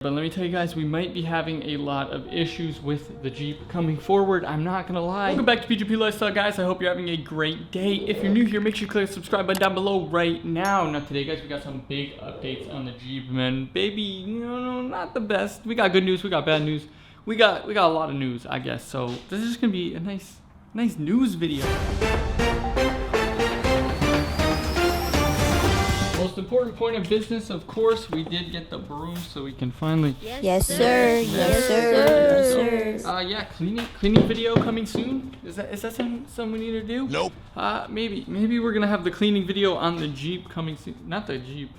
But let me tell you guys, we might be having a lot of issues with the Jeep coming forward. I'm not gonna lie. Welcome back to PGP Lifestyle, guys. I hope you're having a great day. If you're new here, make sure you click the subscribe button down below right now. Now today, guys, we got some big updates on the Jeep, man. Baby, you know, not the best. We got good news, we got bad news. We got a lot of news, I guess. So this is just gonna be a nice news video. Most important point of business, of course, we did get the broom, so we can finally. Yes, sir. Yes, sir. Yeah, cleaning video coming soon. Is that something we need to do? Nope. Maybe we're gonna have the cleaning video on the Jeep coming soon. Not the Jeep,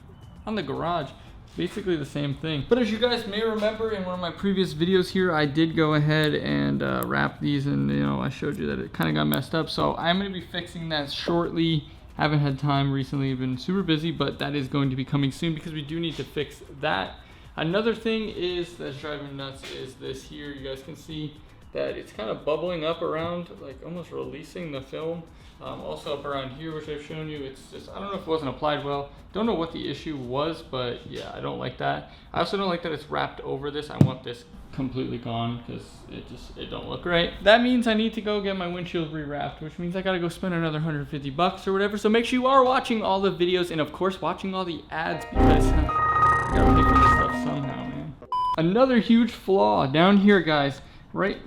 on the garage. Basically the same thing. But as you guys may remember in one of my previous videos here, I did go ahead and wrap these, and I showed you that it kind of got messed up. So I'm gonna be fixing that shortly. Haven't had time recently, been super busy, but that is going to be coming soon because we do need to fix that. Another thing is that's driving me nuts is this here. You guys can see that it's kind of bubbling up around, like almost releasing the film. Also up around here, which I've shown you, it's just, I don't know if it wasn't applied well. Don't know what the issue was, but yeah, I don't like that. I also don't like that it's wrapped over this. I want this completely gone because it don't look right. That means I need to go get my windshield rewrapped, which means I gotta go spend another 150 bucks or whatever. So make sure you are watching all the videos and of course watching all the ads because I gotta pay for this stuff somehow, man. Another huge flaw down here, guys. Right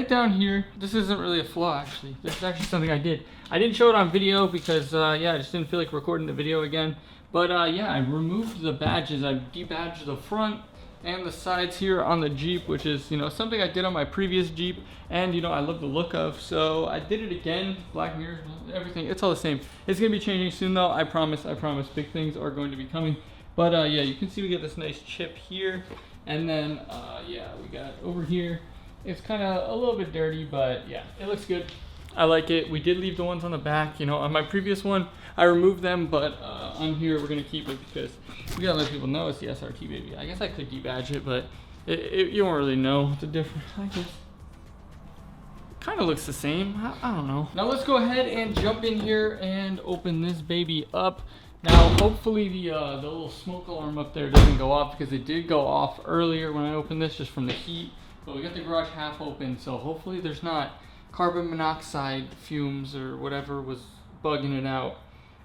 down here. This isn't really a flaw, actually. This is actually something I did. I didn't show it on video because yeah, I just didn't feel like recording the video again. But yeah, I removed the badges. I debadged the front and the sides here on the Jeep, which is something I did on my previous Jeep, and I love the look of, so I did it again. Black mirrors, everything, it's all the same. It's gonna be changing soon though, I promise. Big things are going to be coming. But yeah, you can see we get this nice chip here, and then yeah, we got over here. It's kind of a little bit dirty, but yeah, it looks good. I like it. We did leave the ones on the back. On my previous one, I removed them, but on here, we're gonna keep it because we gotta let people know it's the SRT, baby. I guess I could debadge it, but you won't really know the difference. I guess kind of looks the same. I don't know. Now let's go ahead and jump in here and open this baby up. Now, hopefully the little smoke alarm up there doesn't go off because it did go off earlier when I opened this just from the heat. But we got the garage half open, so hopefully there's not carbon monoxide fumes or whatever was bugging it out.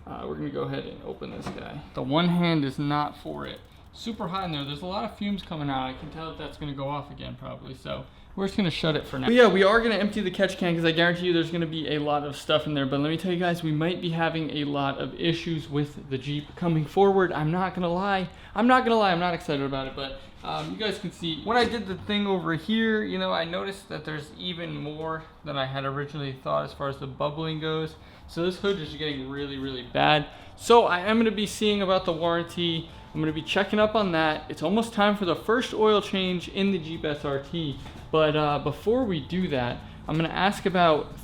We're gonna go ahead and open this guy. The one hand is not for it. Super hot in there. There's a lot of fumes coming out. I can tell that that's gonna go off again probably, so we're just gonna shut it for now. But yeah, we are gonna empty the catch can because I guarantee you there's gonna be a lot of stuff in there. But let me tell you guys, we might be having a lot of issues with the Jeep coming forward. I'm not gonna lie. I'm not excited about it, but you guys can see when I did the thing over here, I noticed that there's even more than I had originally thought as far as the bubbling goes. So this hood is getting really, really bad. So I am gonna be seeing about the warranty. I'm gonna be checking up on that. It's almost time for the first oil change in the Jeep SRT. But before we do that, I'm gonna ask about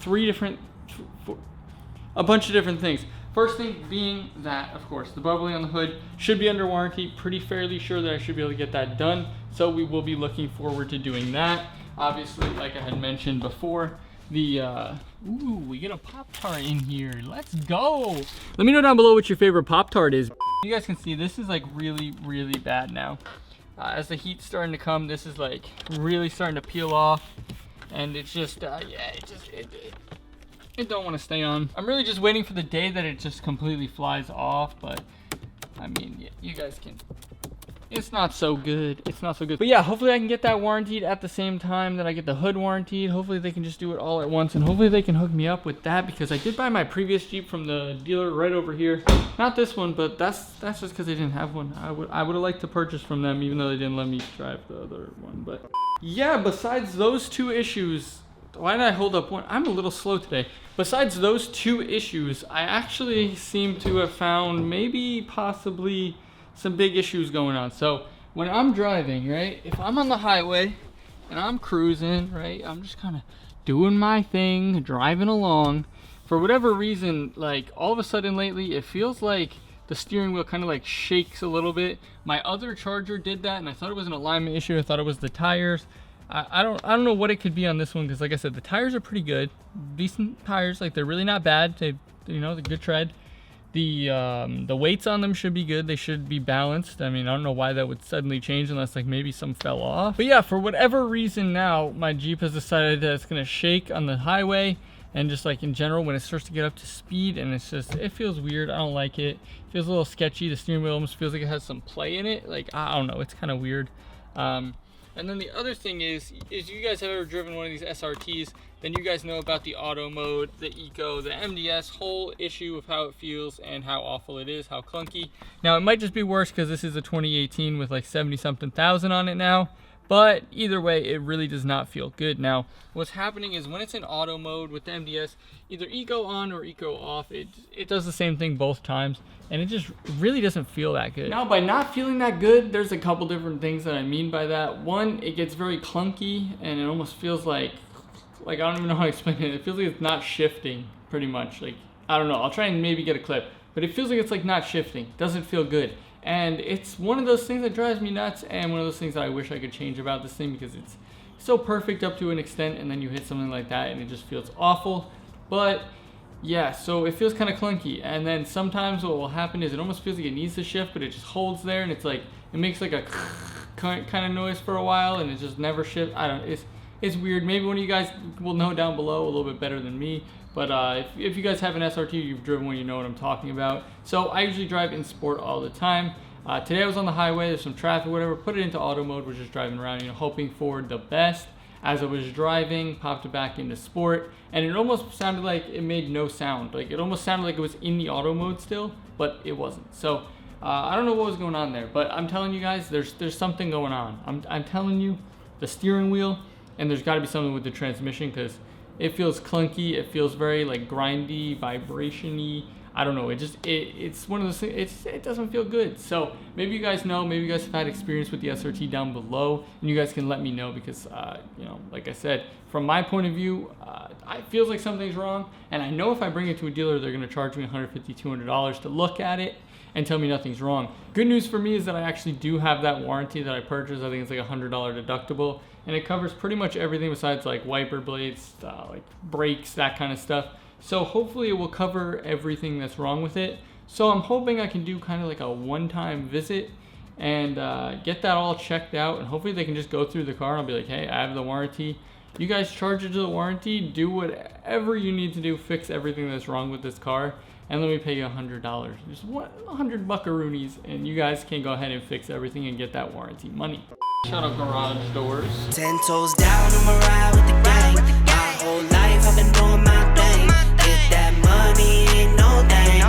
a bunch of different things. First thing being that, of course, the bubbling on the hood should be under warranty. Pretty fairly sure that I should be able to get that done. So we will be looking forward to doing that. Obviously, like I had mentioned before, ooh, we get a Pop-Tart in here. Let's go. Let me know down below what your favorite Pop-Tart is. You guys can see this is like really, really bad now. As the heat's starting to come, this is like really starting to peel off. And it's just, yeah, it don't want to stay on. I'm really just waiting for the day that it just completely flies off, but I mean, yeah, you guys can. It's not so good. It's not so good. But yeah, hopefully I can get that warranted at the same time that I get the hood warranted. Hopefully they can just do it all at once, and hopefully they can hook me up with that because I did buy my previous Jeep from the dealer right over here. Not this one, but that's just because they didn't have one. I would have liked to purchase from them even though they didn't let me drive the other one. But yeah, besides those two issues, why did I hold up one? I'm a little slow today. Besides those two issues, I actually seem to have found possibly some big issues going on. So when I'm driving, right, if I'm on the highway and I'm cruising, right, I'm just kind of doing my thing, driving along. For whatever reason, like all of a sudden lately, it feels like the steering wheel kind of like shakes a little bit. My other Charger did that, and I thought it was an alignment issue. I thought it was the tires. I don't know what it could be on this one because, like I said, the tires are pretty good, decent tires. Like they're really not bad. They're good tread. The weights on them should be good. They should be balanced. I mean, I don't know why that would suddenly change unless like maybe some fell off. But yeah, for whatever reason now, my Jeep has decided that it's gonna shake on the highway and just like in general when it starts to get up to speed, and it's just, it feels weird. I don't like it. It feels a little sketchy. The steering wheel almost feels like it has some play in it. Like, I don't know, it's kind of weird. And then the other thing is you guys have ever driven one of these SRTs, then you guys know about the auto mode, the eco, the MDS, whole issue of how it feels and how awful it is, how clunky. Now it might just be worse because this is a 2018 with like 70-something thousand on it now, but either way, it really does not feel good. Now, what's happening is when it's in auto mode with the MDS, either eco on or eco off, it does the same thing both times, and it just really doesn't feel that good. Now, by not feeling that good, there's a couple different things that I mean by that. One, it gets very clunky, and it almost feels like I don't even know how to explain it. It feels like it's not shifting, pretty much. Like, I don't know. I'll try and maybe get a clip, but it feels like it's like not shifting. Doesn't feel good. And it's one of those things that drives me nuts, and one of those things that I wish I could change about this thing, because it's so perfect up to an extent, and then you hit something like that and it just feels awful. But yeah, so it feels kind of clunky, and then sometimes what will happen is it almost feels like it needs to shift, but it just holds there, and it's like, it makes like a kind of noise for a while, and it just never shifts. I don't know, it's weird. Maybe one of you guys will know down below a little bit better than me. But if you guys have an SRT, you've driven one, you know what I'm talking about. So I usually drive in sport all the time. Today I was on the highway, there's some traffic, whatever, put it into auto mode, was just driving around, you know, hoping for the best. As I was driving, popped it back into sport, and it almost sounded like it made no sound. Like, it almost sounded like it was in the auto mode still, but it wasn't. So I don't know what was going on there, but I'm telling you guys, there's something going on. I'm telling you, the steering wheel, and there's got to be something with the transmission, because it feels clunky. It feels very like grindy, vibration-y. I don't know. It's one of those things. It doesn't feel good. So maybe you guys know. Maybe you guys have had experience with the SRT down below, and you guys can let me know, because you know, like I said, from my point of view, it feels like something's wrong, and I know if I bring it to a dealer, they're going to charge me $150, $200 to look at it and tell me nothing's wrong. Good news for me is that I actually do have that warranty that I purchased. I think it's like a $100 deductible, and it covers pretty much everything besides like wiper blades, like brakes, that kind of stuff. So hopefully it will cover everything that's wrong with it. So I'm hoping I can do kind of like a one-time visit and get that all checked out, and hopefully they can just go through the car and I'll be like, hey, I have the warranty. You guys charge it to the warranty, do whatever you need to do, fix everything that's wrong with this car, and let me pay you $100. Just 100 buckaroonies, and you guys can go ahead and fix everything and get that warranty money. Shout out garage doors. 10 toes down, I'ma ride with the gang. My whole life I've been doing my thing. Get that money, ain't no thing.